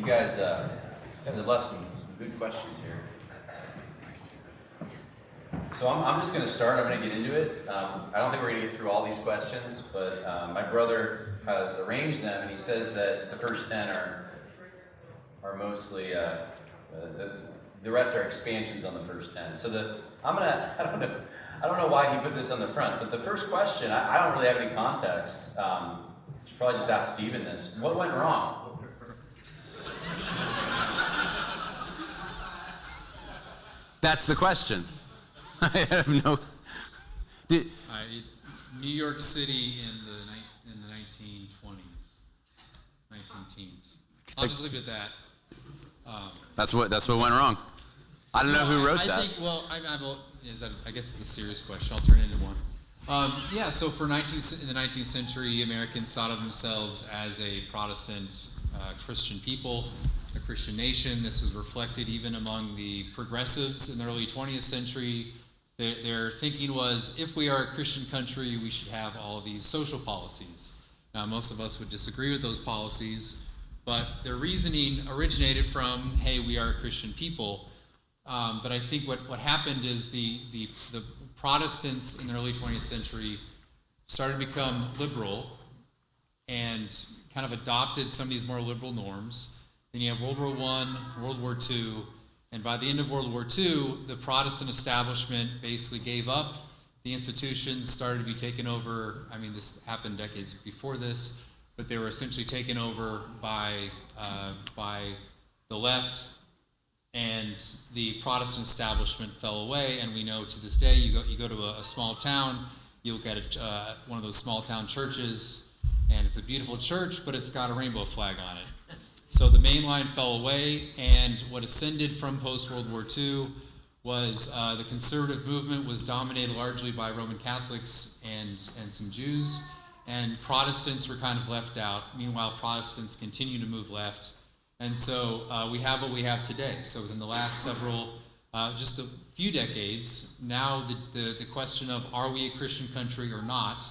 guys have left some good questions here. So I'm just going to start. I'm going to get into it. I don't think we're going to get through all these questions, but my brother has arranged them, and he says that the first 10 are mostly the rest are expansions on the first 10. So I don't know why he put this on the front, but the first question, I don't really have any context. Should probably just ask Stephen this. What went wrong? That's the question. I have no. New York City in the 1920s, 19-teens. I'll just leave it at that. That's what went wrong. I don't know who wrote that. I guess it's a serious question. I'll turn it into one. So in the 19th century, Americans thought of themselves as a Protestant Christian people, a Christian nation. This was reflected even among the progressives in the early 20th century. Their thinking was, if we are a Christian country, we should have all of these social policies. Now, most of us would disagree with those policies, but their reasoning originated from, hey, we are a Christian people. But I think what happened is the Protestants in the early 20th century started to become liberal and kind of adopted some of these more liberal norms. Then you have World War I, World War II, and by the end of World War II, the Protestant establishment basically gave up. The institutions started to be taken over. I mean, this happened decades before this, but they were essentially taken over by the left, and the Protestant establishment fell away. And we know to this day, you go to a small town, you look at one of those small town churches, and it's a beautiful church, but it's got a rainbow flag on it. So the main line fell away, and what ascended from post-World War II was the conservative movement was dominated largely by Roman Catholics and some Jews, and Protestants were kind of left out. Meanwhile, Protestants continue to move left, and so we have what we have today. So within the last just a few decades, now the question of are we a Christian country or not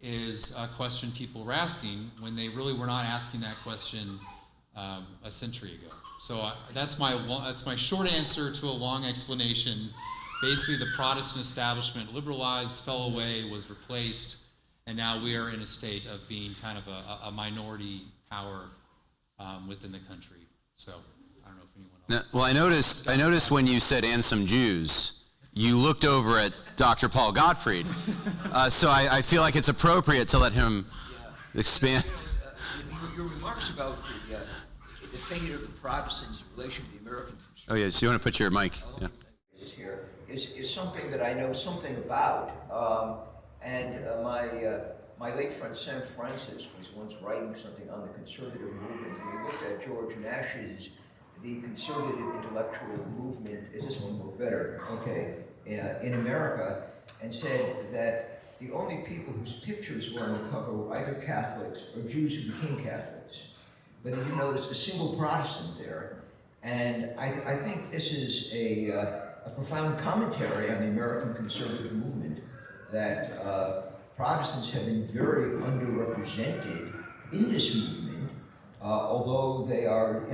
is a question people are asking when they really were not asking that question a century ago. So that's my short answer to a long explanation. Basically, the Protestant establishment liberalized, fell away, was replaced, and now we are in a state of being kind of a minority power within the country. So I don't know if anyone else. Well, I noticed when you said "and some Jews," you looked over at Dr. Paul Gottfried. So I feel like it's appropriate to let him expand. Your remarks about the fate of the Protestants in relation to the American conservatives. Oh, yes, you want to put your mic? Yeah. Here is something that I know something about, my late friend Sam Francis was once writing something on the conservative movement. He looked at George Nash's "The Conservative Intellectual Movement." Is this one more better? Okay, in America, and said that the only people whose pictures were on the cover were either Catholics or Jews who became Catholics. But you notice a single Protestant there, and I think this is a profound commentary on the American conservative movement, that Protestants have been very underrepresented in this movement, although they are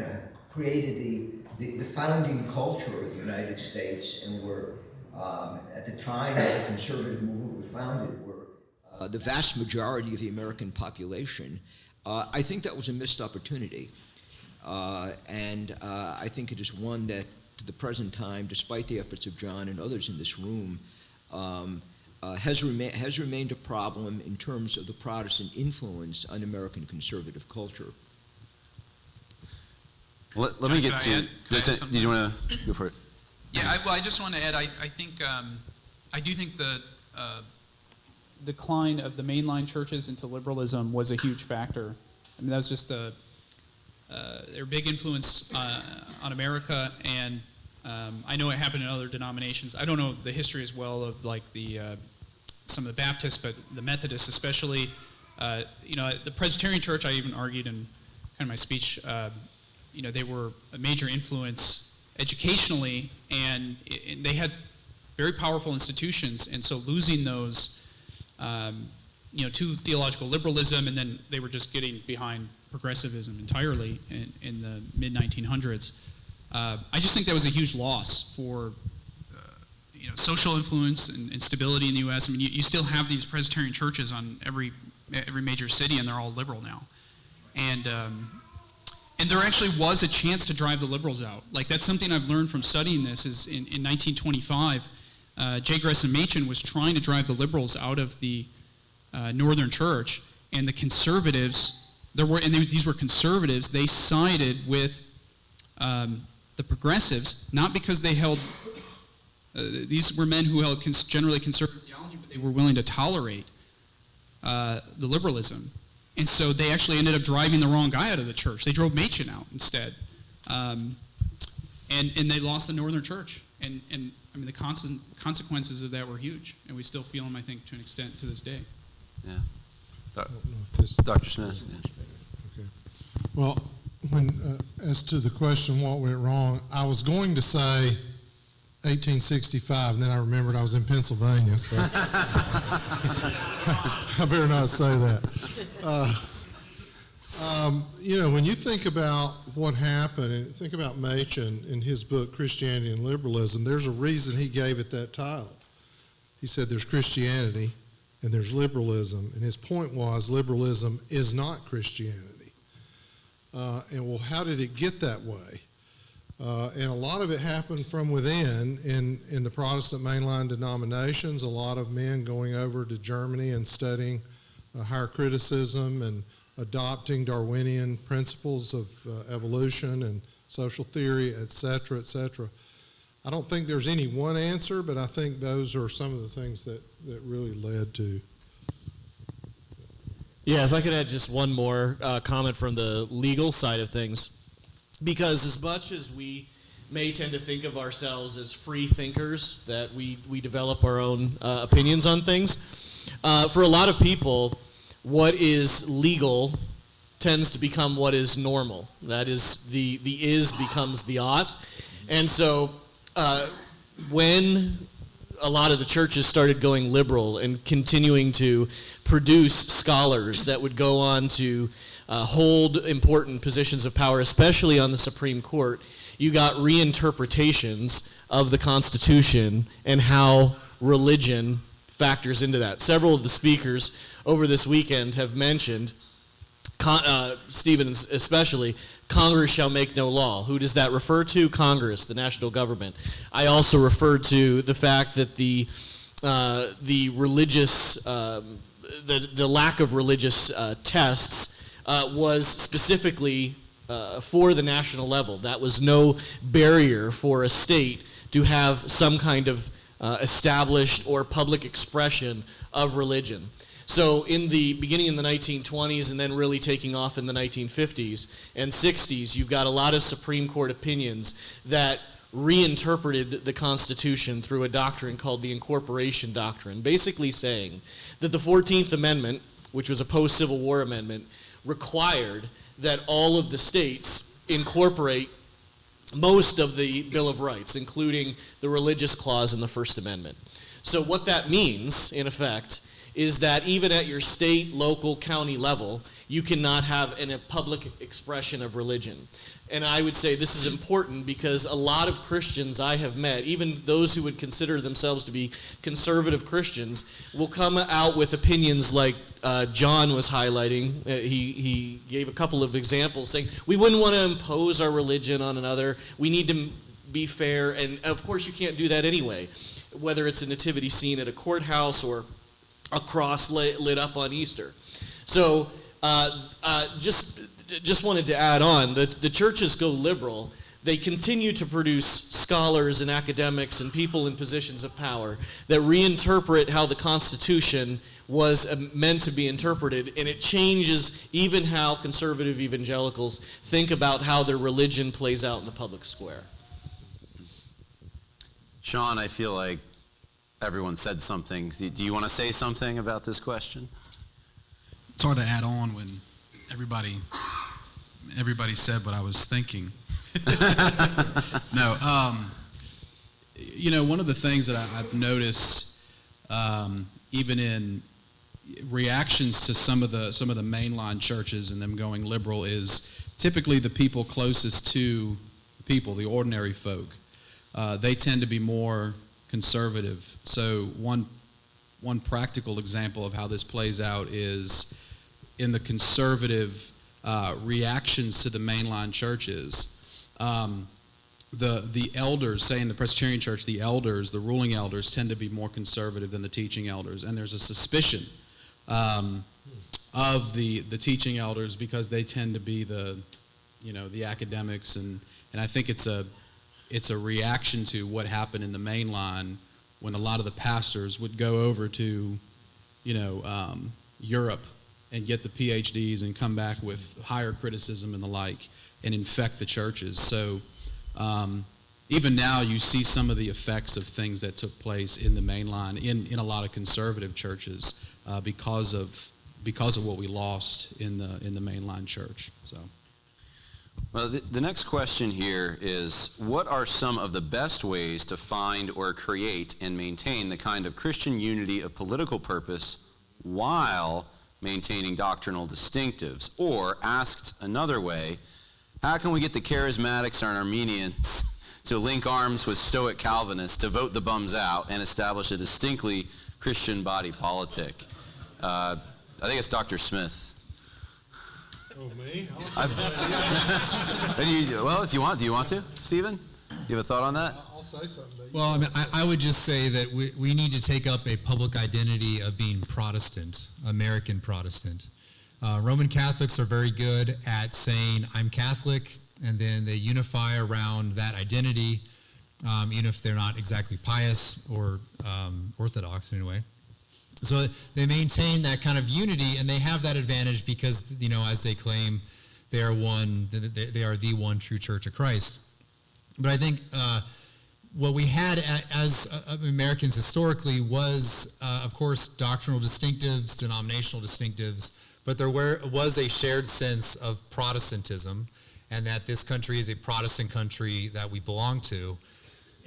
created the founding culture of the United States, and were at the time that the conservative movement was founded were the vast majority of the American population. I think that was a missed opportunity, and I think it is one that, to the present time, despite the efforts of John and others in this room, has remained a problem in terms of the Protestant influence on American conservative culture. Let me get to. Did you want to go for it? Yeah, I just want to add. I think I do think the decline of the mainline churches into liberalism was a huge factor. I mean, that was just their big influence on America, and I know it happened in other denominations. I don't know the history as well of like some of the Baptists, but the Methodists especially. The Presbyterian Church, I even argued in kind of my speech. They were a major influence educationally, and they had very powerful institutions, and so losing those, to theological liberalism, and then they were just getting behind progressivism entirely in the mid-1900s. I just think that was a huge loss for social influence and stability in the U.S. I mean, you still have these Presbyterian churches on every major city, and they're all liberal now. And there actually was a chance to drive the liberals out. Like, that's something I've learned from studying this, is in 1925, J. Gresham Machen was trying to drive the liberals out of the Northern Church, and the conservatives, these were conservatives, they sided with the progressives, not because they held, these were men who held generally conservative theology, but they were willing to tolerate the liberalism. And so they actually ended up driving the wrong guy out of the church. They drove Machen out instead. And they lost the Northern Church. And I mean, the consequences of that were huge. And we still feel them, I think, to an extent to this day. Yeah. Dr. Smith. Yeah. Okay. Well, as to the question, what went wrong, I was going to say 1865, and then I remembered I was in Pennsylvania, so I better not say that. When you think about what happened, and think about Machen in his book, Christianity and Liberalism, there's a reason he gave it that title. He said there's Christianity and there's liberalism, and his point was liberalism is not Christianity. How did it get that way? And a lot of it happened from within in the Protestant mainline denominations, a lot of men going over to Germany and studying higher criticism and adopting Darwinian principles of evolution and social theory, et cetera, et cetera. I don't think there's any one answer, but I think those are some of the things that really led to. Yeah, if I could add just one more comment from the legal side of things. Because as much as we may tend to think of ourselves as free thinkers, that we develop our own opinions on things, for a lot of people, what is legal tends to become what is normal. That is, the is becomes the ought. And so when a lot of the churches started going liberal and continuing to produce scholars that would go on to hold important positions of power, especially on the Supreme Court, you got reinterpretations of the Constitution and how religion factors into that. Several of the speakers over this weekend have mentioned, Stephen especially, Congress shall make no law. Who does that refer to? Congress, the national government. I also referred to the fact that the religious, the lack of religious tests was specifically for the national level. That was no barrier for a state to have some kind of established or public expression of religion. So in the beginning in the 1920s and then really taking off in the 1950s and 60s, you've got a lot of Supreme Court opinions that reinterpreted the Constitution through a doctrine called the Incorporation Doctrine, basically saying that the 14th Amendment, which was a post-Civil War amendment, required that all of the states incorporate most of the Bill of Rights, including the religious clause in the First Amendment. So what that means, in effect, is that even at your state, local, county level, you cannot have a public expression of religion. And I would say this is important because a lot of Christians I have met, even those who would consider themselves to be conservative Christians, will come out with opinions like John was highlighting. He gave a couple of examples saying, we wouldn't want to impose our religion on another. We need to be fair. And of course you can't do that anyway, whether it's a nativity scene at a courthouse or a cross lit up on Easter. So just wanted to add on that the churches go liberal. They continue to produce scholars and academics and people in positions of power that reinterpret how the Constitution was meant to be interpreted, and it changes even how conservative evangelicals think about how their religion plays out in the public square. Sean, I feel like everyone said something. Do you want to say something about this question? It's hard to add on when everybody said what I was thinking. No, one of the things that I've noticed, even in reactions to some of the mainline churches and them going liberal is typically the people closest to people, the ordinary folk. They tend to be more conservative. So one practical example of how this plays out is in the conservative reactions to the mainline churches. The elders, say in the Presbyterian Church, the ruling elders tend to be more conservative than the teaching elders, and there's a suspicion of the teaching elders because they tend to be the academics, and I think it's a reaction to what happened in the mainline when a lot of the pastors would go over to Europe and get the PhDs and come back with higher criticism and the like and infect the churches. So even now you see some of the effects of things that took place in the mainline in a lot of conservative churches because of what we lost in the mainline church. So. Well, the next question here is, what are some of the best ways to find or create and maintain the kind of Christian unity of political purpose while maintaining doctrinal distinctives? Or, asked another way, how can we get the charismatics and Armenians to link arms with Stoic Calvinists to vote the bums out and establish a distinctly Christian body politic? I think it's Dr. Smith. Oh, me? Well, if you want, do you want to, Stephen? You have a thought on that? I'll say something. But Well, I mean, I would just say that we need to take up a public identity of being Protestant, American Protestant. Roman Catholics are very good at saying, I'm Catholic, and then they unify around that identity, even if they're not exactly pious or Orthodox anyway. So they maintain that kind of unity, and they have that advantage because, as they claim, they are one. They are the one true Church of Christ. But I think what we had as Americans historically was, of course, doctrinal distinctives, denominational distinctives, but there was a shared sense of Protestantism, and that this country is a Protestant country that we belong to.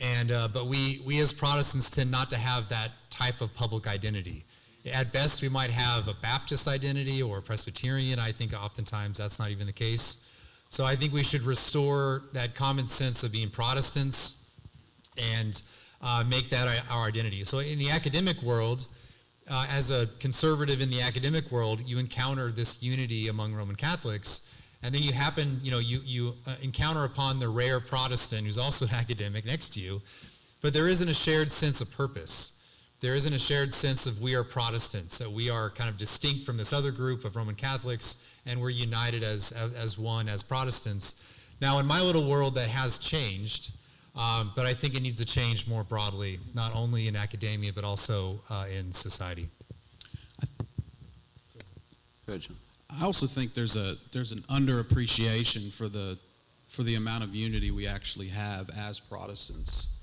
And but we as Protestants tend not to have that type of public identity. At best, we might have a Baptist identity or a Presbyterian. I think oftentimes that's not even the case. So I think we should restore that common sense of being Protestants and make that our identity. So in the academic world, as a conservative in the academic world, you encounter this unity among Roman Catholics, and then you encounter upon the rare Protestant who's also an academic next to you, but there isn't a shared sense of purpose. There isn't a shared sense of we are Protestants, that we are kind of distinct from this other group of Roman Catholics, and we're united as one, as Protestants. Now, in my little world, that has changed, but I think it needs to change more broadly, not only in academia, but also in society. Good, John. I also think there's an underappreciation for the amount of unity we actually have as Protestants.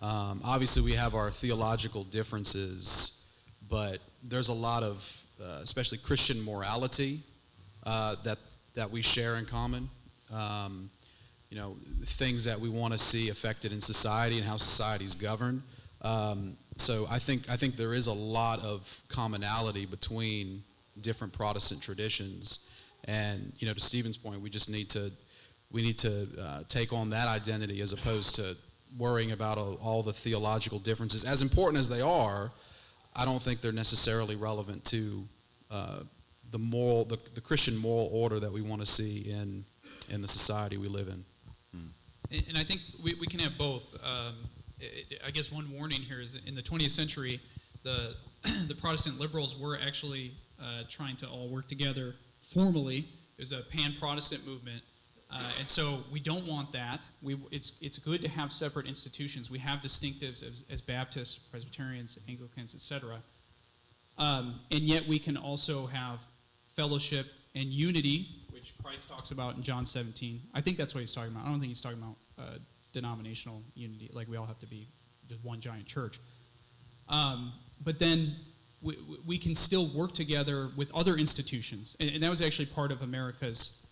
Obviously, we have our theological differences, but there's a lot of, especially Christian morality, that we share in common. Things that we want to see affected in society and how society's governed. So I think there is a lot of commonality between different Protestant traditions, and to Stephen's point, we need to take on that identity as opposed to worrying about all the theological differences. As important as they are, I don't think they're necessarily relevant to the Christian moral order that we want to see in the society we live in. And I think we can have both. I guess one warning here is in the 20th century, the Protestant liberals were actually trying to all work together formally. There's a pan-Protestant movement. And so we don't want that. It's good to have separate institutions. We have distinctives as Baptists, Presbyterians, Anglicans, etc. And yet we can also have fellowship and unity, which Christ talks about in John 17. I think that's what he's talking about. I don't think he's talking about denominational unity, like we all have to be just one giant church. But then we can still work together with other institutions. And that was actually part of America's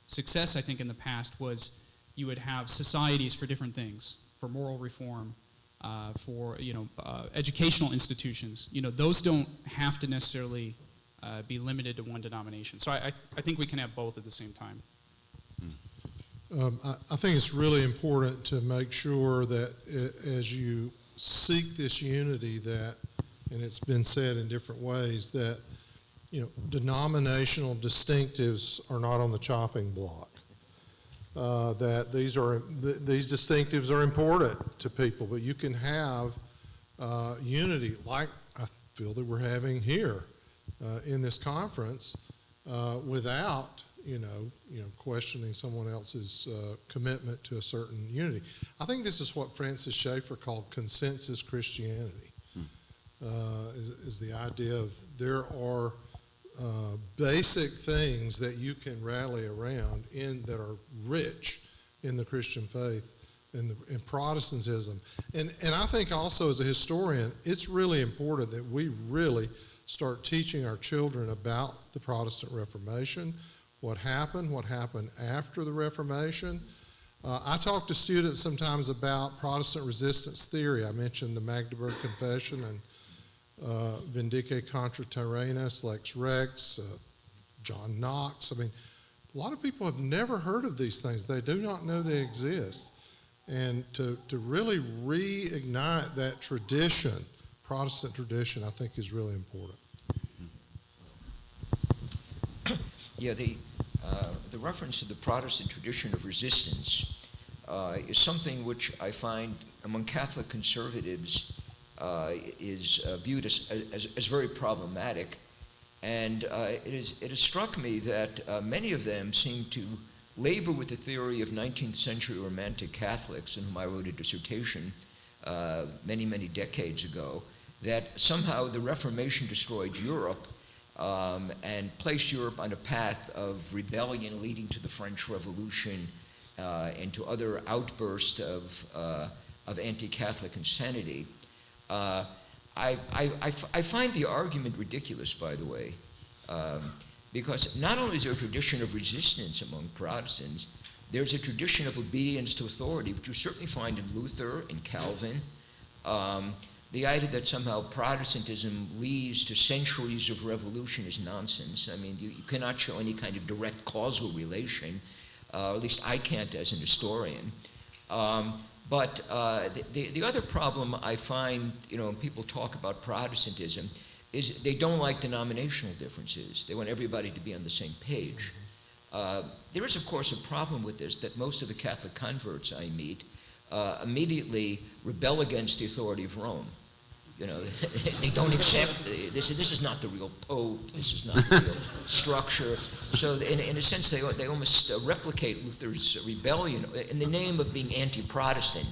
success, I think, in the past, was you would have societies for different things, for moral reform, for educational institutions. Those don't have to necessarily be limited to one denomination. So I think we can have both at the same time. I think it's really important to make sure that as you seek this unity that, and it's been said in different ways, that denominational distinctives are not on the chopping block. That these distinctives are important to people, but you can have unity like I feel that we're having here in this conference without questioning someone else's commitment to a certain unity. I think this is what Francis Schaeffer called consensus Christianity. Is the idea of there are basic things that you can rally around that are rich in the Christian faith and in Protestantism. And I think also as a historian, it's really important that we really start teaching our children about the Protestant Reformation, what happened after the Reformation. I talk to students sometimes about Protestant resistance theory. I mentioned the Magdeburg Confession and Vindice contra tyrannis, Lex Rex, John Knox. I mean, a lot of people have never heard of these things. They do not know they exist. And to really reignite that tradition, Protestant tradition, I think is really important. Yeah, the reference to the Protestant tradition of resistance is something which I find among Catholic conservatives is viewed as very problematic, and it has struck me that many of them seem to labor with the theory of 19th century Romantic Catholics, in whom I wrote a dissertation many, many decades ago, that somehow the Reformation destroyed Europe and placed Europe on a path of rebellion leading to the French Revolution and to other outbursts of anti-Catholic insanity. I find the argument ridiculous, by the way, because not only is there a tradition of resistance among Protestants, there's a tradition of obedience to authority, which you certainly find in Luther and Calvin. The idea that somehow Protestantism leads to centuries of revolution is nonsense. I mean, you cannot show any kind of direct causal relation, at least I can't as an historian. But the other problem I find, when people talk about Protestantism, is they don't like denominational differences. They want everybody to be on the same page. There is, of course, a problem with this, that most of the Catholic converts I meet immediately rebel against the authority of Rome. They don't accept, this is not the real Pope, this is not the real structure. So in a sense, they almost replicate Luther's rebellion in the name of being anti-Protestant.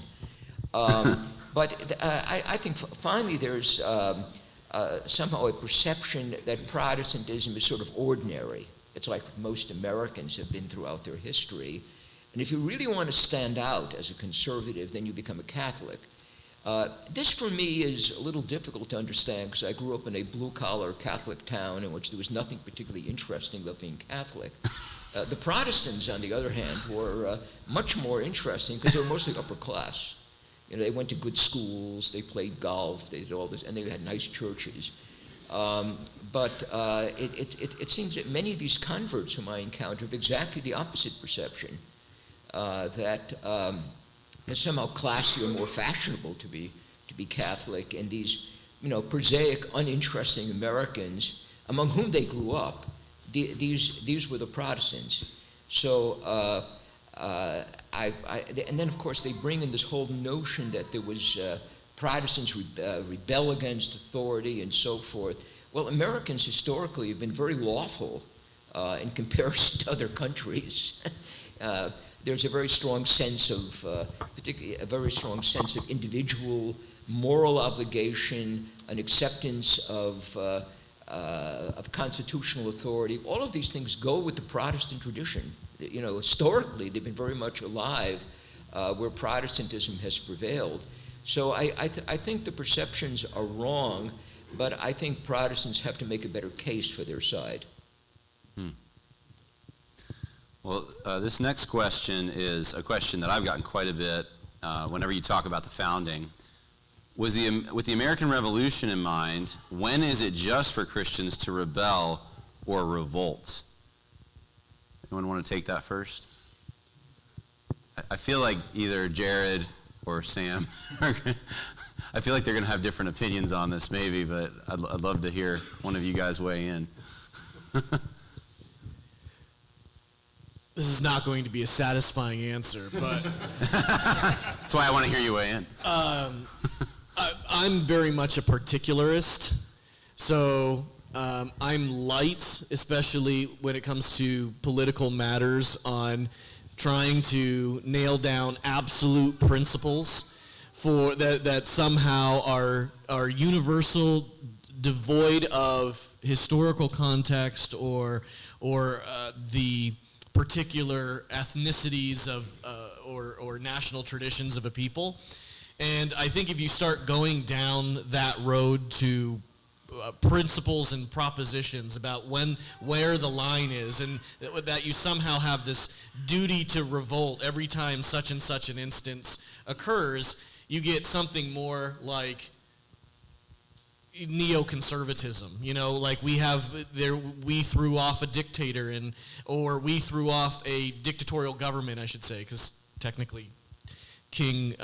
But I think finally there's somehow a perception that Protestantism is sort of ordinary. It's like most Americans have been throughout their history. And if you really want to stand out as a conservative, then you become a Catholic. This for me is a little difficult to understand because I grew up in a blue-collar Catholic town in which there was nothing particularly interesting about being Catholic. The Protestants, on the other hand, were much more interesting because they were mostly upper class. They went to good schools, they played golf, they did all this, and they had nice churches. But it seems that many of these converts whom I encounter have exactly the opposite perception, that it's somehow classier, more fashionable to be Catholic, and these prosaic, uninteresting Americans among whom they grew up, these were the Protestants. So and then of course they bring in this whole notion that there was Protestants rebel against authority and so forth. Well, Americans historically have been very lawful in comparison to other countries. There's a very strong sense of, particularly a very strong sense of individual moral obligation, an acceptance of constitutional authority. All of these things go with the Protestant tradition. Historically, they've been very much alive where Protestantism has prevailed. So I think the perceptions are wrong, but I think Protestants have to make a better case for their side. Well, this next question is a question that I've gotten quite a bit whenever you talk about the founding. with the American Revolution in mind, when is it just for Christians to rebel or revolt? Anyone want to take that first? I feel like either Jared or Sam, I feel like they're going to have different opinions on this maybe, but I'd love to hear one of you guys weigh in. This is not going to be a satisfying answer, but that's why I want to hear you weigh in. I'm very much a particularist, so I'm light, especially when it comes to political matters, on trying to nail down absolute principles for that somehow are universal, devoid of historical context or the particular ethnicities of or national traditions of a people. And I think if you start going down that road to principles and propositions about where the line is, and that you somehow have this duty to revolt every time such and such an instance occurs, you get something more like neoconservatism. Like we threw off a dictator, or we threw off a dictatorial government, I should say, because technically King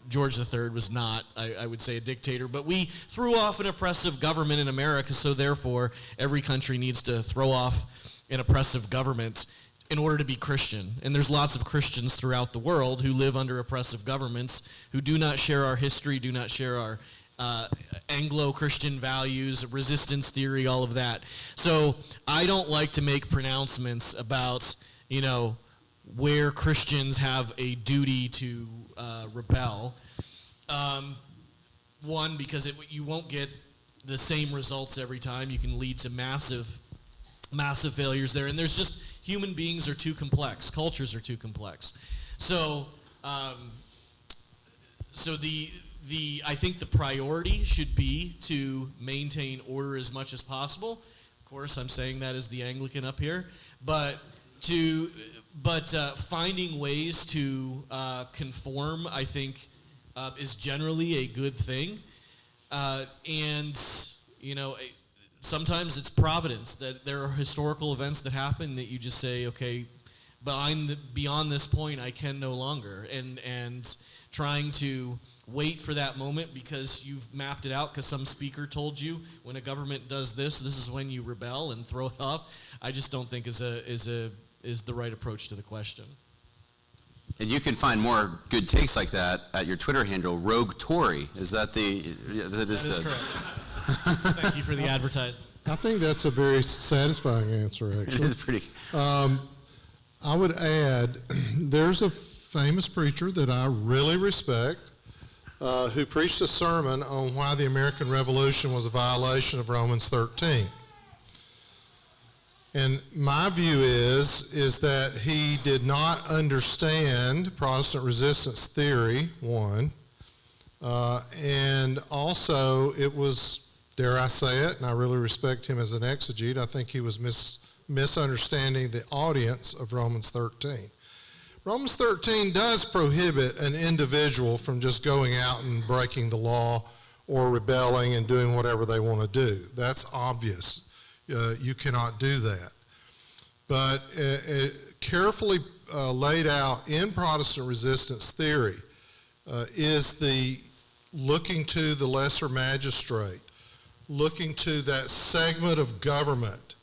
George III was not, I would say, a dictator, but we threw off an oppressive government in America, so therefore every country needs to throw off an oppressive government in order to be Christian. And there's lots of Christians throughout the world who live under oppressive governments, who do not share our history, do not share our Anglo-Christian values, resistance theory, all of that. So I don't like to make pronouncements about, where Christians have a duty to rebel. One, because you won't get the same results every time. You can lead to massive failures there. And there's just, human beings are too complex. Cultures are too complex. So, I think the priority should be to maintain order as much as possible. Of course, I'm saying that as the Anglican up here, but finding ways to conform, I think, is generally a good thing. And sometimes it's providence, that there are historical events that happen that you just say, okay, beyond this point, I can no longer. And trying to wait for that moment because you've mapped it out, because some speaker told you when a government does this is when you rebel and throw it off, I just don't think is the right approach to the question. And you can find more good takes like that at your Twitter handle, Rogue Tory. Is that the? That is correct. Thank you for the advertising. I think that's a very satisfying answer, actually. It is pretty. I would add, there's a famous preacher that I really respect who preached a sermon on why the American Revolution was a violation of Romans 13. And my view is that he did not understand Protestant resistance theory, one, and also it was, dare I say it, and I really respect him as an exegete, I think he was misunderstanding the audience of Romans 13. Romans 13 does prohibit an individual from just going out and breaking the law or rebelling and doing whatever they want to do. That's obvious. You cannot do that. But carefully laid out in Protestant resistance theory is the looking to the lesser magistrate, looking to that segment of government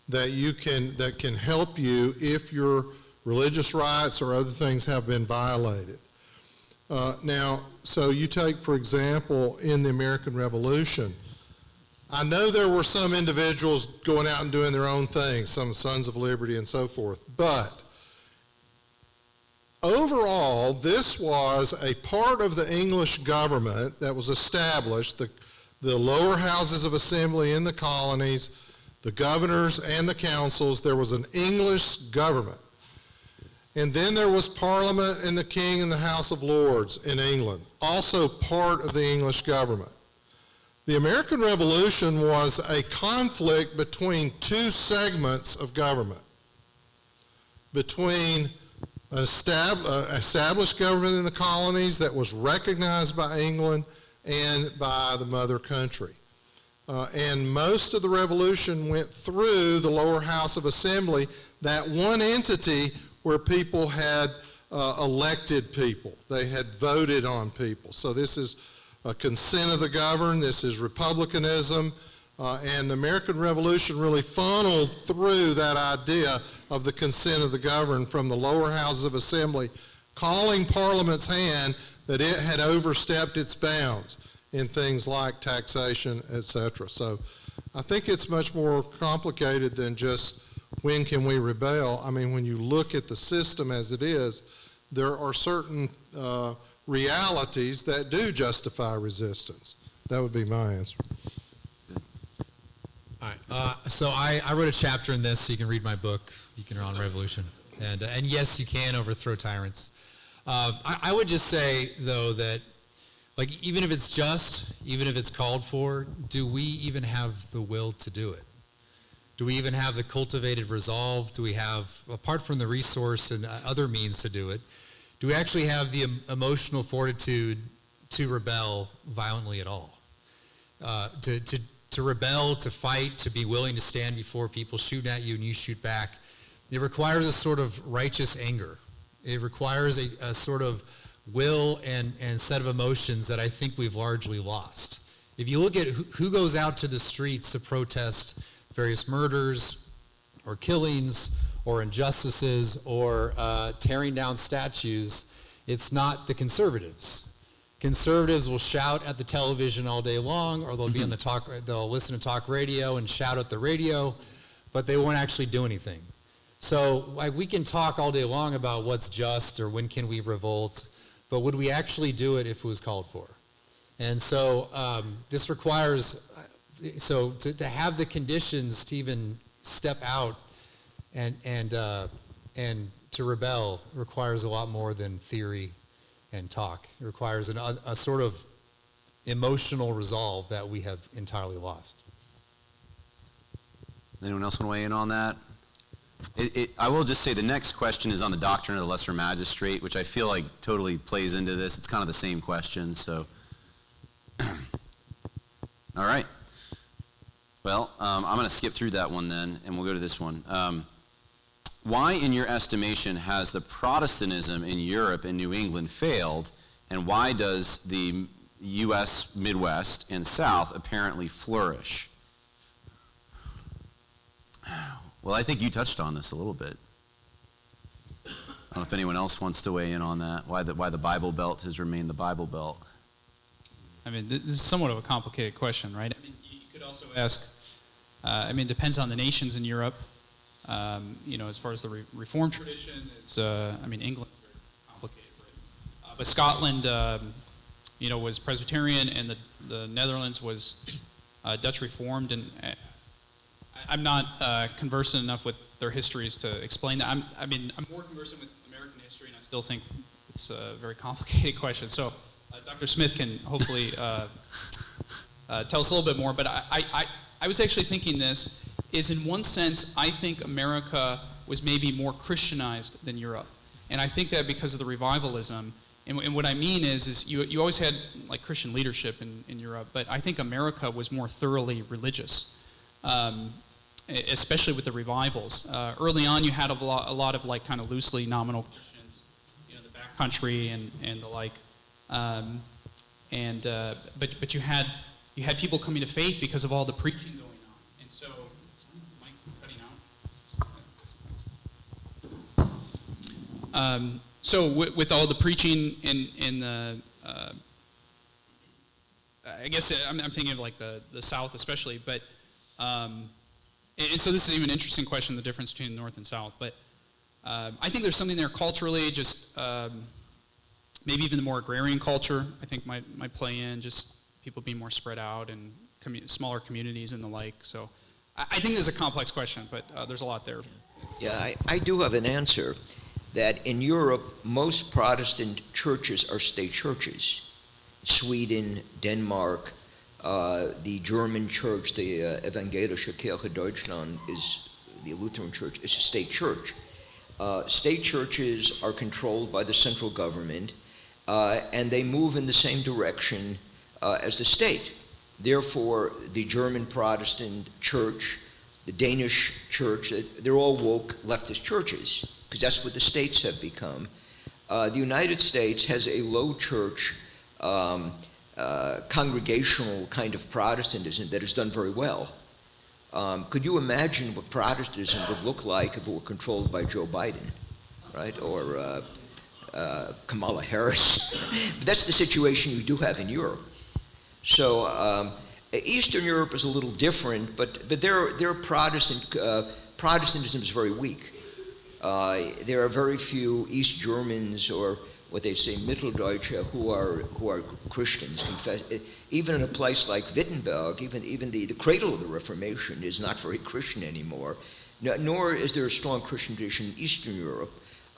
that can help you if your religious rights or other things have been violated. Now, so you take, for example, in the American Revolution, I know there were some individuals going out and doing their own thing, some Sons of Liberty and so forth, but overall, this was a part of the English government that was established, the lower houses of assembly in the colonies, the governors and the councils. There was an English government. And then there was Parliament and the King and the House of Lords in England, also part of the English government. The American Revolution was a conflict between two segments of government, between an established government in the colonies that was recognized by England and by the mother country. And most of the revolution went through the lower house of assembly, that one entity where people had elected people. They had voted on people. So this is a consent of the governed, this is republicanism, and the American Revolution really funneled through that idea of the consent of the governed from the lower houses of assembly, calling Parliament's hand that it had overstepped its bounds in things like taxation, etc. So I think it's much more complicated than just when can we rebel. I mean, when you look at the system as it is, there are certain realities that do justify resistance. That would be my answer. All right. So I wrote a chapter in this, so you can read my book. You can read on revolution, and yes, you can overthrow tyrants. I would just say though that, like, even if it's just, even if it's called for, do we even have the will to do it? Do we even have the cultivated resolve? Do we have, apart from the resource and other means to do it, do we actually have the emotional fortitude to rebel violently at all? To rebel, to fight, to be willing to stand before people shooting at you and you shoot back, it requires a sort of righteous anger. It requires a sort of will and set of emotions that I think we've largely lost. If you look at who goes out to the streets to protest various murders or killings or injustices or tearing down statues, it's not the conservatives. Conservatives will shout at the television all day long, or they'll be on they'll listen to talk radio and shout at the radio, but they won't actually do anything. So, like, we can talk all day long about what's just or when can we revolt, but would we actually do it if it was called for? And so this requires, so to have the conditions to even step out and to rebel requires a lot more than theory and talk. It requires a sort of emotional resolve that we have entirely lost. Anyone else want to weigh in on that? I will just say the next question is on the doctrine of the lesser magistrate, which I feel like totally plays into this. It's kind of the same question, so. All right. Well, I'm going to skip through that one then, and we'll go to this one. Why, in your estimation, has the Protestantism in Europe and New England failed, and why does the U.S. Midwest and South apparently flourish? Well, I think you touched on this a little bit. I don't know if anyone else wants to weigh in on that, why the Bible Belt has remained the Bible Belt. I mean, this is somewhat of a complicated question, right? I mean, you could also ask, it depends on the nations in Europe. As far as the Reformed tradition, it's, England is very complicated, right? But Scotland, was Presbyterian, and the Netherlands was Dutch Reformed, and I'm not conversant enough with their histories to explain that. I'm more conversant with American history, and I still think it's a very complicated question. So Dr. Smith can hopefully tell us a little bit more. But I was actually thinking this is, in one sense, I think America was maybe more Christianized than Europe. And I think that because of the revivalism. And what I mean is you always had like Christian leadership in Europe, but I think America was more thoroughly religious. Especially with the revivals. Early on, you had a lot of like kind of loosely nominal Christians, the backcountry and the like, but you had people coming to faith because of all the preaching going on, and so am I cutting out? So with all the preaching in the, I guess I'm thinking of like the South especially, but. And so this is even an interesting question, the difference between North and South. But I think there's something there culturally, just maybe even the more agrarian culture, I think might play in, just people being more spread out and smaller communities and the like. So I think this is a complex question, but there's a lot there. Yeah, I do have an answer, that in Europe, most Protestant churches are state churches. Sweden, Denmark, the German church, the Evangelische Kirche Deutschland, is the Lutheran church, is a state church. State churches are controlled by the central government, and they move in the same direction as the state. Therefore, the German Protestant church, the Danish church, they're all woke leftist churches, because that's what the states have become. The United States has a low church, congregational kind of Protestantism that has done very well. Could you imagine what Protestantism would look like if it were controlled by Joe Biden, right, or Kamala Harris? But that's the situation you do have in Europe. So Eastern Europe is a little different, but their Protestantism is very weak. There are very few East Germans, or what they say Mitteldeutsche, who are Christians. Even in a place like Wittenberg, even the cradle of the Reformation is not very Christian anymore. Nor is there a strong Christian tradition in Eastern Europe.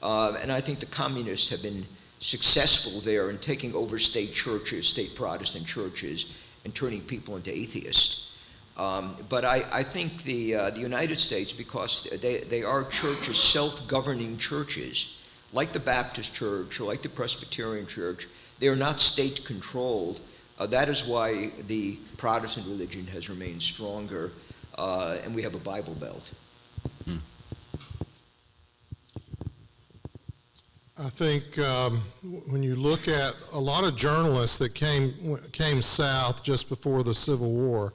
And I think the communists have been successful there in taking over state churches, state Protestant churches, and turning people into atheists. But I think the United States, because they are churches, self-governing churches, like the Baptist Church or like the Presbyterian Church, they are not state-controlled. That is why the Protestant religion has remained stronger, and we have a Bible Belt. I think when you look at a lot of journalists that came south just before the Civil War,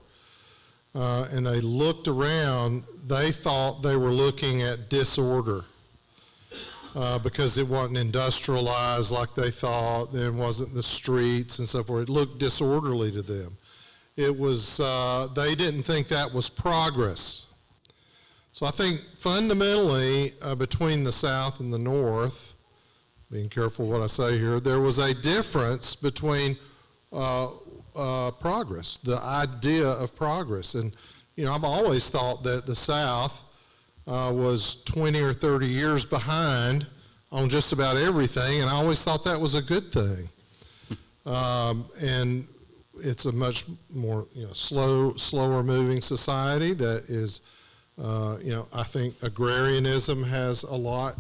and they looked around, they thought they were looking at disorder because it wasn't industrialized like they thought, there wasn't the streets and so forth. It looked disorderly to them. It was, they didn't think that was progress. So I think fundamentally between the South and the North, being careful what I say here, there was a difference between progress, the idea of progress. And, you know, I've always thought that the South was 20 or 30 years behind on just about everything, and I always thought that was a good thing. And it's a much more, slower moving society that is, I think agrarianism has a lot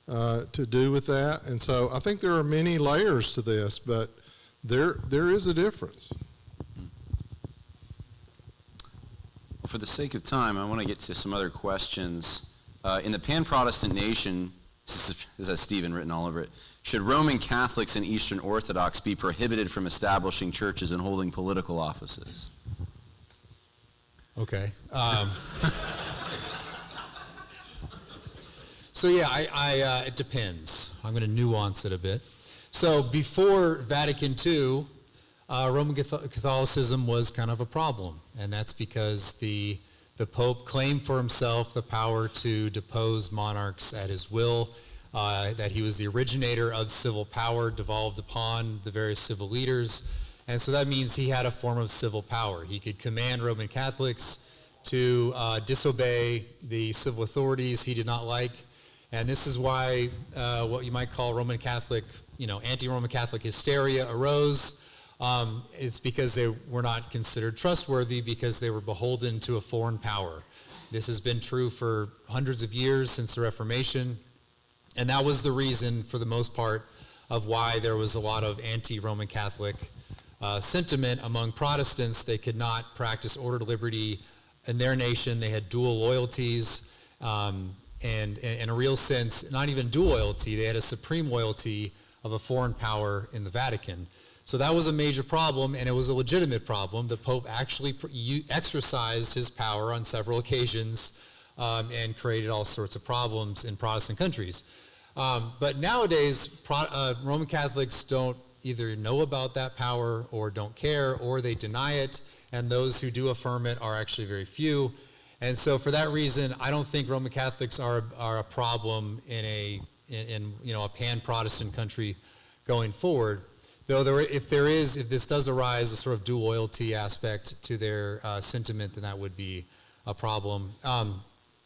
to do with that. And so I think there are many layers to this, but there is a difference. For the sake of time, I want to get to some other questions. In the pan-Protestant nation, this has Stephen written all over it, should Roman Catholics and Eastern Orthodox be prohibited from establishing churches and holding political offices? Okay. So yeah, it depends. I'm going to nuance it a bit. So before Vatican II, Roman Catholicism was kind of a problem, and that's because the Pope claimed for himself the power to depose monarchs at his will, that he was the originator of civil power devolved upon the various civil leaders, and so that means he had a form of civil power. He could command Roman Catholics to disobey the civil authorities he did not like, and this is why what you might call Roman Catholic, anti-Roman Catholic hysteria arose. It's because they were not considered trustworthy because they were beholden to a foreign power. This has been true for hundreds of years since the Reformation, and that was the reason, for the most part, of why there was a lot of anti-Roman Catholic sentiment among Protestants. They could not practice ordered liberty in their nation. They had dual loyalties, and in a real sense, not even dual loyalty. They had a supreme loyalty of a foreign power in the Vatican. So that was a major problem, and it was a legitimate problem. The Pope actually exercised his power on several occasions and created all sorts of problems in Protestant countries. But nowadays, Roman Catholics don't either know about that power or don't care, or they deny it, and those who do affirm it are actually very few. And so for that reason, I don't think Roman Catholics are a problem in a pan-Protestant country going forward. Though if this does arise, a sort of dual loyalty aspect to their sentiment, then that would be a problem.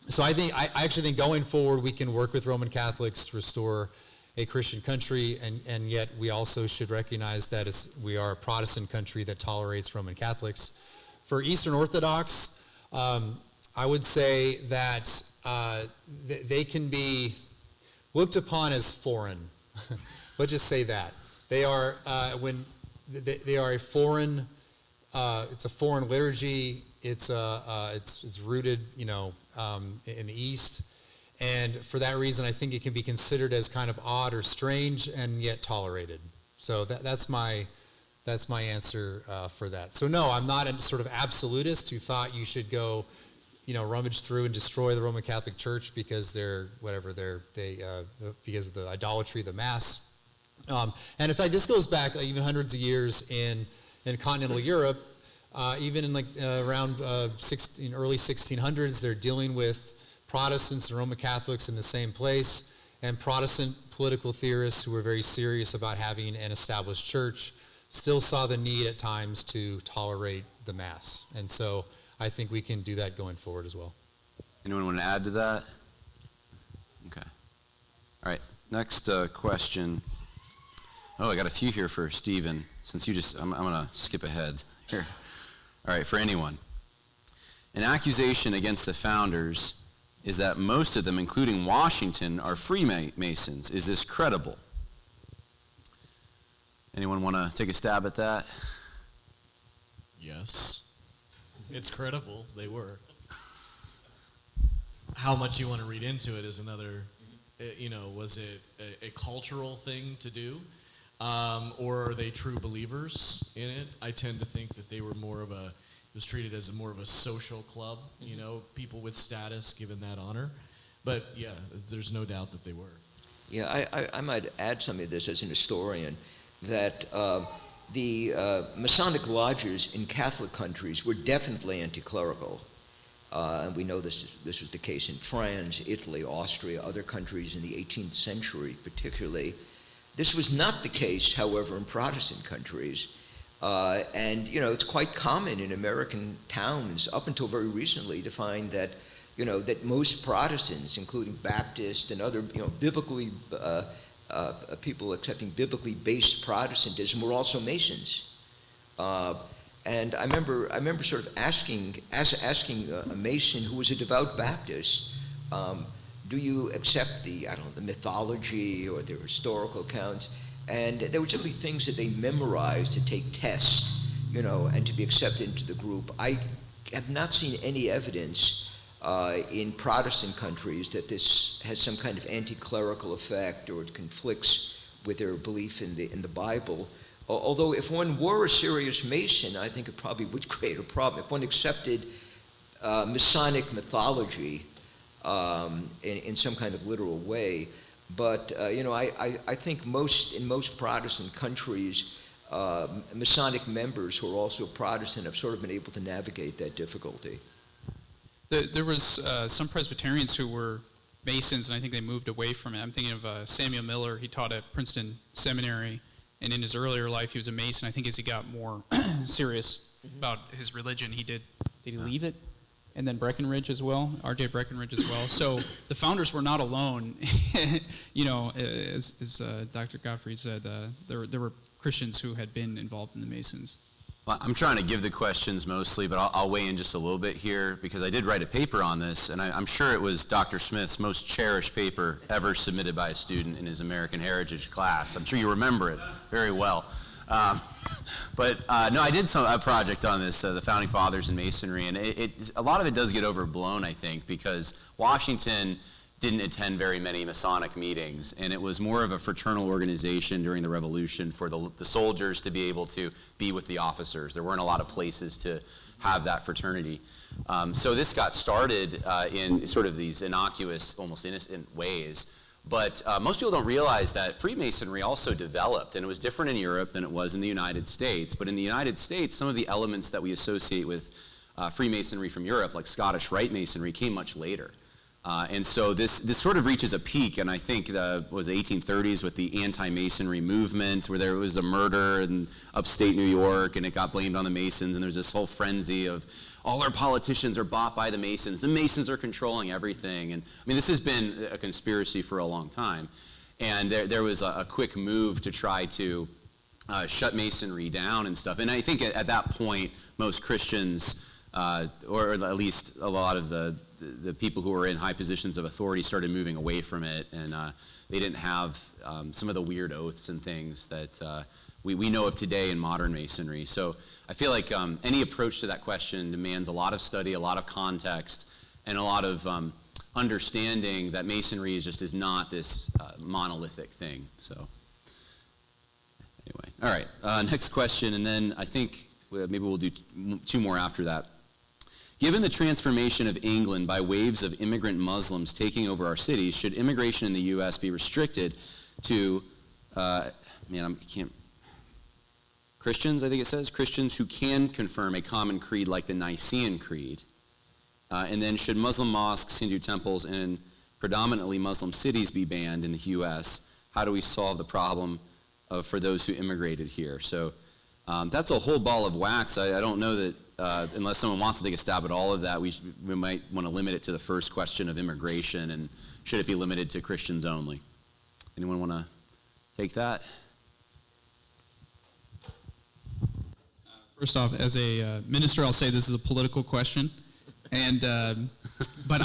So I actually think going forward, we can work with Roman Catholics to restore a Christian country, and yet we also should recognize that we are a Protestant country that tolerates Roman Catholics. For Eastern Orthodox, I would say that they can be looked upon as foreign. Let's just say that. They are, when they are a foreign. It's a foreign liturgy. It's rooted, in the East, and for that reason, I think it can be considered as kind of odd or strange, and yet tolerated. So that's my answer for that. So no, I'm not a sort of absolutist who thought you should go, rummage through and destroy the Roman Catholic Church because because of the idolatry of the Mass. And in fact, this goes back even hundreds of years in continental Europe. Even in around early 1600s, they're dealing with Protestants and Roman Catholics in the same place, and Protestant political theorists who were very serious about having an established church still saw the need at times to tolerate the Mass. And so I think we can do that going forward as well. Anyone want to add to that? Okay. All right, next question. Oh, I got a few here for Stephen. Since I'm going to skip ahead here. All right, for anyone. An accusation against the founders is that most of them, including Washington, are Freemasons. Is this credible? Anyone want to take a stab at that? Yes. It's credible. They were. How much you want to read into it is another, was it a cultural thing to do? Or are they true believers in it? I tend to think that they were it was treated as more of a social club, people with status given that honor. But yeah, there's no doubt that they were. Yeah, I might add something to this as an historian, that the Masonic lodges in Catholic countries were definitely anti-clerical. And we know this was the case in France, Italy, Austria, other countries in the 18th century particularly. This was not the case, however, in Protestant countries. And it's quite common in American towns up until very recently to find that, that most Protestants, including Baptists and other, biblically, people accepting biblically based Protestantism, were also Masons. And I remember sort of asking a Mason who was a devout Baptist, do you accept the mythology or the historical accounts? And there were simply things that they memorized to take tests, and to be accepted into the group. I have not seen any evidence in Protestant countries that this has some kind of anti-clerical effect or it conflicts with their belief in the Bible. Although if one were a serious Mason, I think it probably would create a problem. If one accepted Masonic mythology in some kind of literal way. But I think in most Protestant countries, Masonic members who are also Protestant have sort of been able to navigate that difficulty. There was some Presbyterians who were Masons, and I think they moved away from it. I'm thinking of Samuel Miller. He taught at Princeton Seminary, and in his earlier life, he was a Mason. I think as he got more serious about his religion, did he leave it? And then Breckenridge as well, R.J. Breckenridge as well. So the founders were not alone. As Dr. Gottfried said, there were Christians who had been involved in the Masons. Well, I'm trying to give the questions mostly, but I'll weigh in just a little bit here because I did write a paper on this, and I'm sure it was Dr. Smith's most cherished paper ever submitted by a student in his American Heritage class. I'm sure you remember it very well. But I did a project on this, the Founding Fathers and Masonry, and a lot of it does get overblown, I think, because Washington didn't attend very many Masonic meetings, and it was more of a fraternal organization during the Revolution for the soldiers to be able to be with the officers. There weren't a lot of places to have that fraternity. So this got started in sort of these innocuous, almost innocent ways. But most people don't realize that Freemasonry also developed, and it was different in Europe than it was in the United States. But in the United States, some of the elements that we associate with Freemasonry from Europe, like Scottish Rite Masonry, came much later. And so this sort of reaches a peak, and I think it was the 1830s with the anti-Masonry movement, where there was a murder in upstate New York, and it got blamed on the Masons, and there's this whole frenzy of all our politicians are bought by the Masons are controlling everything. And I mean, this has been a conspiracy for a long time. And there was a quick move to try to shut Masonry down and stuff. And I think at that point, most Christians, or at least a lot of the the people who were in high positions of authority started moving away from it, and they didn't have some of the weird oaths and things that we know of today in modern Masonry. So I feel like any approach to that question demands a lot of study, a lot of context, and a lot of understanding that Masonry is not this monolithic thing. So anyway, all right, next question, and then I think maybe we'll do two more after that. Given the transformation of England by waves of immigrant Muslims taking over our cities, should immigration in the U.S. be restricted to, Christians, I think it says, Christians who can confirm a common creed like the Nicene Creed? And then should Muslim mosques, Hindu temples, and predominantly Muslim cities be banned in the U.S.? How do we solve the problem for those who immigrated here? So that's a whole ball of wax. I don't know that unless someone wants to take a stab at all of that, we might want to limit it to the first question of immigration, and should it be limited to Christians only? Anyone want to take that? First off, as a minister, I'll say this is a political question, and but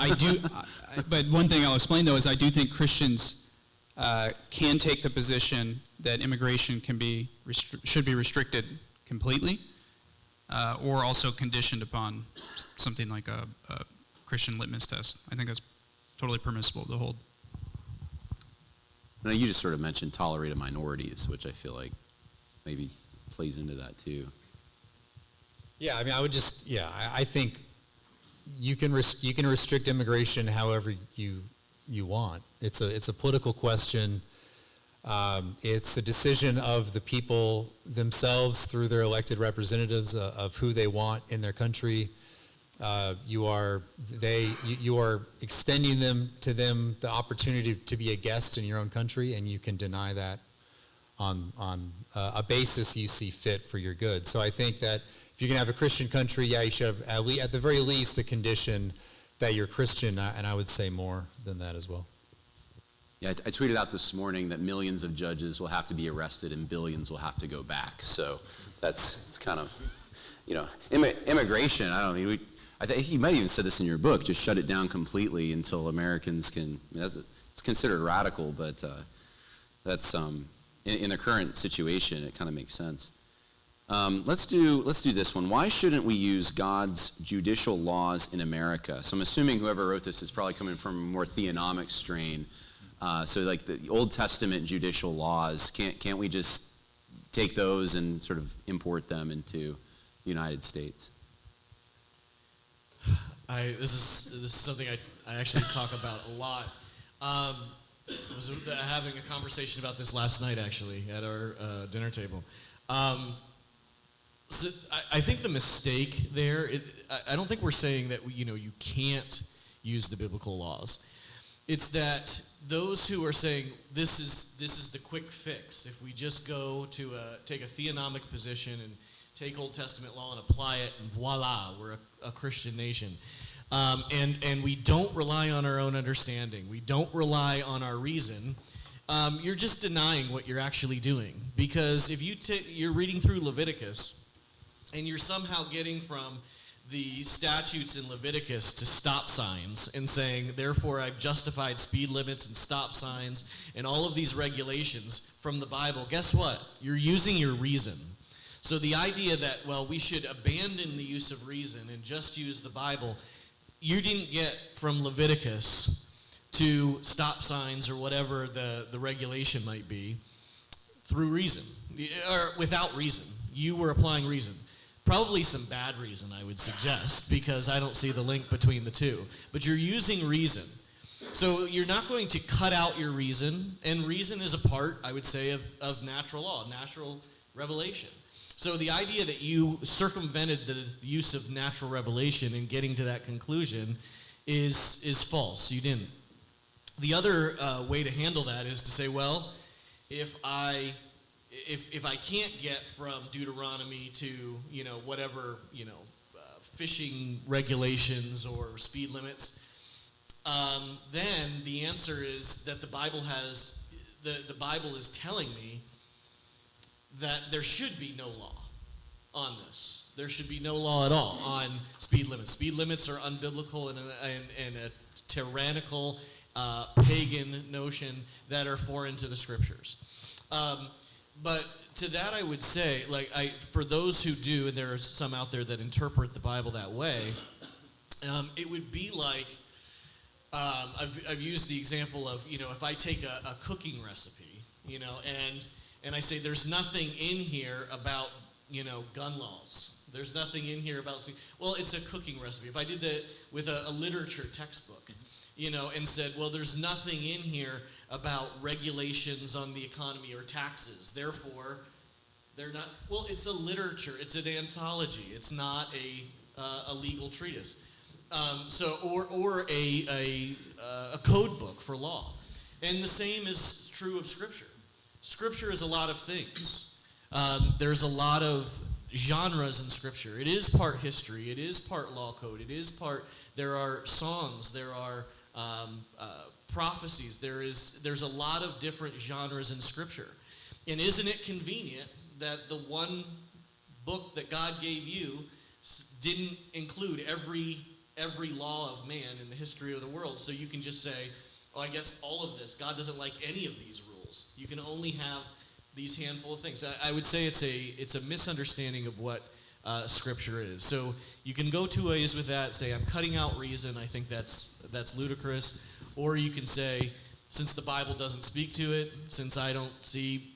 but one thing I'll explain though is I do think Christians can take the position that immigration should be restricted completely, or also conditioned upon something like a Christian litmus test. I think that's totally permissible to hold. Now, you just sort of mentioned tolerated minorities, which I feel like maybe plays into that too. Yeah, I mean, I think you can restrict immigration however you want. It's a political question. It's a decision of the people themselves through their elected representatives of who they want in their country. You are extending to them the opportunity to be a guest in your own country, and you can deny that on a basis you see fit for your good. So I think that if you're going to have a Christian country, yeah, you should have at the very least the condition that you're Christian, and I would say more than that as well. Yeah, I tweeted out this morning that millions of judges will have to be arrested and billions will have to go back. So it's kind of, immigration. I think you might even said this in your book. Just shut it down completely until Americans can. It's considered radical, but that's in the current situation, it kind of makes sense. Let's do this one. Why shouldn't we use God's judicial laws in America? So I'm assuming whoever wrote this is probably coming from a more theonomic strain. So like the Old Testament judicial laws, can't we just take those and sort of import them into the United States? This is something I actually talk about a lot. I was having a conversation about this last night, actually, at our dinner table. So I think the mistake there, I don't think we're saying that you can't use the biblical laws. It's that those who are saying this is the quick fix. If we just go to take a theonomic position and take Old Testament law and apply it, and voila, we're a Christian nation. And we don't rely on our own understanding. We don't rely on our reason. You're just denying what you're actually doing. Because if you're reading through Leviticus, and you're somehow getting from the statutes in Leviticus to stop signs and saying, therefore I've justified speed limits and stop signs and all of these regulations from the Bible, guess what? You're using your reason. So the idea that, well, we should abandon the use of reason and just use the Bible, you didn't get from Leviticus to stop signs or whatever the regulation might be through reason, or without reason. You were applying reason. Probably some bad reason, I would suggest, because I don't see the link between the two. But you're using reason. So you're not going to cut out your reason, and reason is a part, I would say, of natural law, natural revelation. So the idea that you circumvented the use of natural revelation in getting to that conclusion is false. You didn't. The other way to handle that is to say, well, if I can't get from Deuteronomy to whatever fishing regulations or speed limits, then the answer is that the Bible is telling me that there should be no law on this. There should be no law at all on speed limits. Speed limits are unbiblical and a tyrannical pagan notion that are foreign to the scriptures. But to that I would say, for those who do, and there are some out there that interpret the Bible that way, it would be like, I've used the example of, if I take a cooking recipe, and I say there's nothing in here about, gun laws. There's nothing in here about, well, it's a cooking recipe. If I did that with a literature textbook, and said, well, there's nothing in here about regulations on the economy or taxes. Therefore, they're not, well, it's a literature. It's an anthology. It's not a legal treatise. Or a code book for law. And the same is true of Scripture. Scripture is a lot of things. There's a lot of genres in Scripture. It is part history. It is part law code. It is part, there are songs. There are prophecies. There's a lot of different genres in Scripture. And isn't it convenient that the one book that God gave you didn't include every law of man in the history of the world, so you can just say, oh, I guess all of this, God doesn't like any of these rules. You can only have these handful of things. I would say it's a misunderstanding of what Scripture is. So you can go two ways with that. Say, I'm cutting out reason. I think that's ludicrous. Or you can say, since the Bible doesn't speak to it, since I don't see,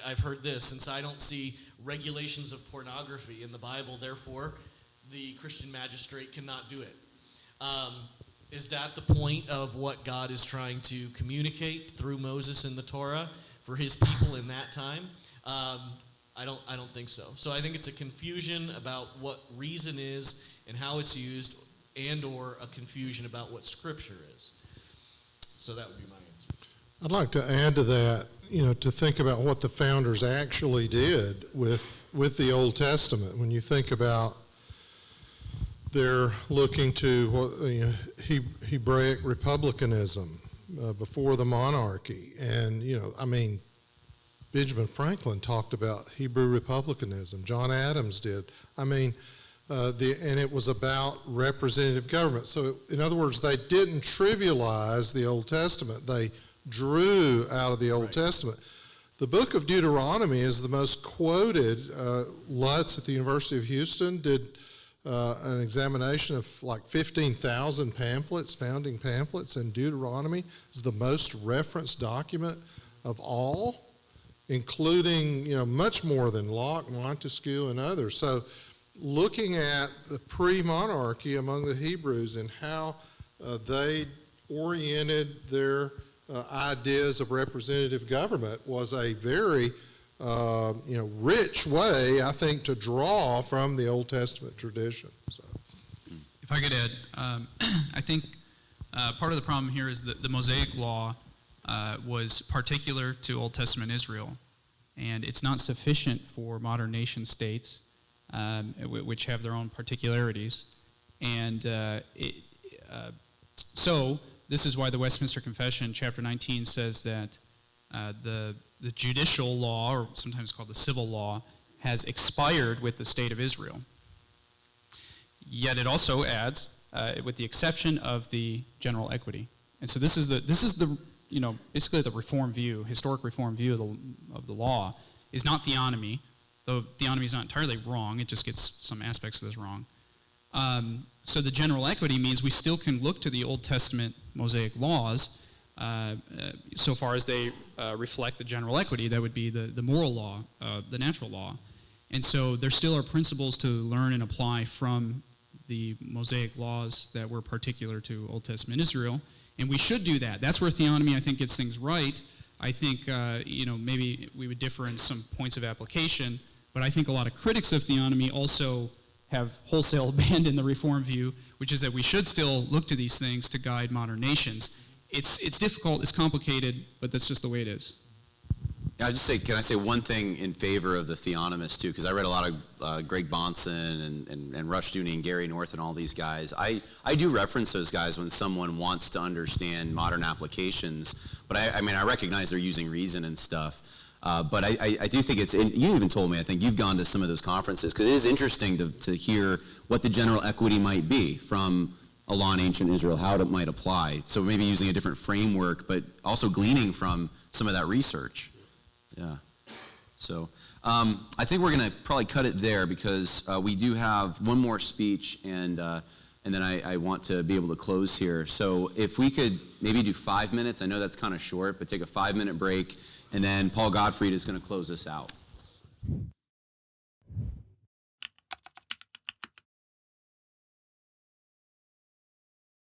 I've heard this, since I don't see regulations of pornography in the Bible, therefore the Christian magistrate cannot do it. Is that the point of what God is trying to communicate through Moses and the Torah for his people in that time? I don't think so. So I think it's a confusion about what reason is and how it's used, and or a confusion about what Scripture is. So that would be my answer. I'd like to add to that, to think about what the founders actually did with the Old Testament. When you think about they're looking to Hebraic republicanism before the monarchy. And, Benjamin Franklin talked about Hebrew republicanism. John Adams did. And it was about representative government. So, in other words, they didn't trivialize the Old Testament. They drew out of the Old Testament. The book of Deuteronomy is the most quoted. Lutz at the University of Houston did an examination of like 15,000 pamphlets, founding pamphlets, and Deuteronomy is the most referenced document of all, including, much more than Locke, Montesquieu, and others. So looking at the pre-monarchy among the Hebrews and how they oriented their ideas of representative government was a very rich way, I think, to draw from the Old Testament tradition. So. If I could add, I think part of the problem here is that the Mosaic Law was particular to Old Testament Israel, and it's not sufficient for modern nation states, which have their own particularities. And so this is why the Westminster Confession, chapter 19, says that the judicial law, or sometimes called the civil law, has expired with the state of Israel. Yet it also adds, with the exception of the general equity. And so this is the basically the reform view, historic reform view of the law, is not theonomy, though theonomy is not entirely wrong. It just gets some aspects of this wrong. So the general equity means we still can look to the Old Testament Mosaic laws so far as they reflect the general equity. That would be the moral law, the natural law. And so there still are principles to learn and apply from the Mosaic laws that were particular to Old Testament Israel. And we should do that. That's where theonomy, I think, gets things right. I think, maybe we would differ in some points of application, but I think a lot of critics of theonomy also have wholesale abandoned the Reform view, which is that we should still look to these things to guide modern nations. It's difficult, it's complicated, but that's just the way it is. Yeah, can I say one thing in favor of the theonomists too? Because I read a lot of Greg Bahnsen and Rushdoony and Gary North and all these guys. I do reference those guys when someone wants to understand modern applications, but I recognize they're using reason and stuff. But I do think you even told me, I think you've gone to some of those conferences, because it is interesting to hear what the general equity might be from a law in ancient Israel, how it might apply. So maybe using a different framework, but also gleaning from some of that research. Yeah. So I think we're going to probably cut it there, because we do have one more speech, and then I want to be able to close here. So if we could maybe do 5 minutes, I know that's kind of short, but take a 5-minute break, and then Paul Gottfried is going to close us out.